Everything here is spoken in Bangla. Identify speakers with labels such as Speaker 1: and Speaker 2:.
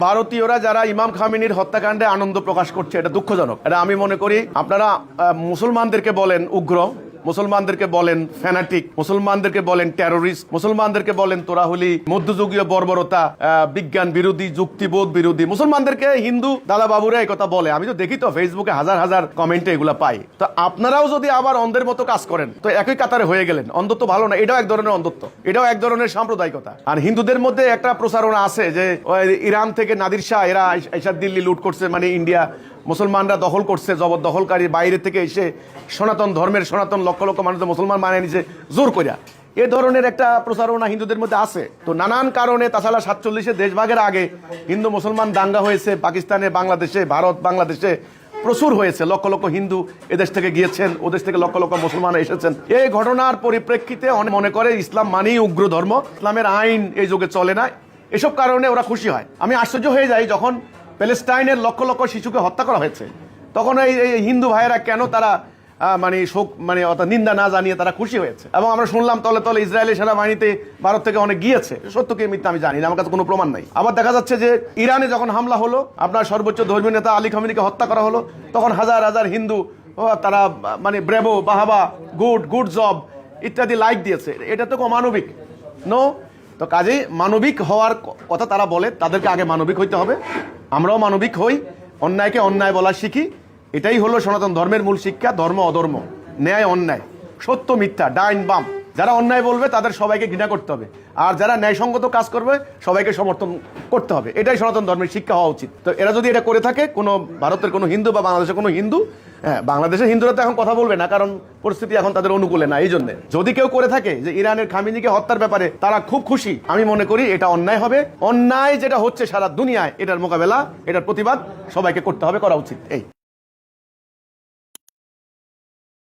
Speaker 1: ভারতীয়রা যারা ইমাম খামেনির হত্যাকাণ্ডে আনন্দ প্রকাশ করছে এটা দুঃখজনক। এটা আমি মনে করি আপনারা মুসলমানদেরকে বলেন উগ্র, মুসলমানদেরকে বলেন ফ্যানাটিক, মুসলমানদেরকে বলেন টেরোরিস্ট, মুসলমানদেরকে বলেন তোরা হলি মধ্যযুগীয় বর্বরতা, বিজ্ঞান বিরোধী, যুক্তিবোধ বিরোধী। মুসলমানদেরকে হিন্দু দাদা বাবুরা এই কথা বলে, আমি তো দেখি তো ফেসবুকে হাজার হাজার কমেন্টে এগুলা পাই। তো আপনারাও যদি আবার অন্ধের মতো কাজ করেন তো একই কাতারে হয়ে গেলেন। অন্ধত্ব ভালো না, এটাও এক ধরনের অন্ধত্ব, এটাও এক ধরনের সাম্প্রদায়িকতা। আর হিন্দুদের মধ্যে একটা প্রচারণা আছে যে ইরান থেকে নাদির শাহ এরা এসব দিল্লি লুট করছে, মানে ইন্ডিয়া মুসলমানরা দখল করছে, জবরদখলকারী বাইরে থেকে এসে সনাতন ধর্মের সনাতন লক্ষ লক্ষ মানুষ মুসলমান মানে নিছে জোর করিয়া, এ ধরনের একটা প্রচারণা হিন্দুদের মধ্যে আছে। তো নানান কারণে তাছাড়া 47-এ দেশভাগের আগে হিন্দু মুসলমান দাঙ্গা হয়েছে, পাকিস্তানে, বাংলাদেশে, ভারত বাংলাদেশে প্রচুর হয়েছে। লক্ষ লক্ষ হিন্দু এদেশ থেকে গিয়েছেন, ওদেশ থেকে লক্ষ লক্ষ মুসলমান এসেছেন। এই ঘটনার পরিপ্রেক্ষিতে অনেক মনে করে ইসলাম মানেই উগ্র ধর্ম, ইসলামের আইন এই যুগে চলে না, এসব কারণে ওরা খুশি হয়। আমি আশ্চর্য হয়ে যাই যখন প্যালেস্টাইনের লক্ষ লক্ষ শিশুকে হত্যা করা হয়েছে, তখন এই হিন্দু ভাইয়েরা কেন তারা মানে শোক মানে নিন্দা না জানিয়ে তারা খুশি হয়েছে। এবং আমরা শুনলাম তলে তলে ইসরায়েলের সেনাবাহিনীতে ভারত থেকে অনেক গিয়েছে, সত্য কি মিথ্যা আমি জানি না, আমার কাছে কোনো প্রমাণ নাই। আবার দেখা যাচ্ছে যে ইরানে যখন হামলা হলো, আপনার সর্বোচ্চ ধর্মীয় নেতা আলী খামেনিকে হত্যা করা হলো, তখন হাজার হাজার হিন্দু তারা মানে ব্রেভো, বাহাবা, গুড জব ইত্যাদি লাইক দিয়েছে। এটা তো অমানবিক নো। তো কাজেই মানবিক হওয়ার কথা তারা বলে, তাদেরকে আগে মানবিক হইতে হবে। আমরাও মানবিক হই, অন্যায়কে অন্যায় বলা শিখি। এটাই হলো সনাতন ধর্মের মূল শিক্ষা। ধর্ম অধর্ম, ন্যায় অন্যায়, সত্য মিথ্যা, ডাইন বাম, যারা অন্যায় বলবে তাদের সবাইকে ঘৃণা করতে হবে, আর যারা ন্যায়সঙ্গত কাজ করবে সবাইকে সমর্থন করতে হবে। এটাই সনাতন ধর্মের শিক্ষা হওয়া উচিত। তো এরা যদি এটা করে থাকে, কোনো ভারতের কোনো হিন্দু বা বাংলাদেশের কোনো হিন্দু, হ্যাঁ বাংলাদেশের হিন্দুরা তো এখন কথা বলবে না, কারণ পরিস্থিতি এখন তাদের অনুকূলে না। এই জন্য যদি কেউ করে থাকে যে ইরানের খামেনিকে হত্যার ব্যাপারে তারা খুব খুশি, আমি মনে করি এটা অন্যায় হবে। অন্যায় যেটা হচ্ছে সারা দুনিয়ায়, এটার মোকাবেলা, এটার প্রতিবাদ সবাইকে করতে হবে, করা উচিত। এই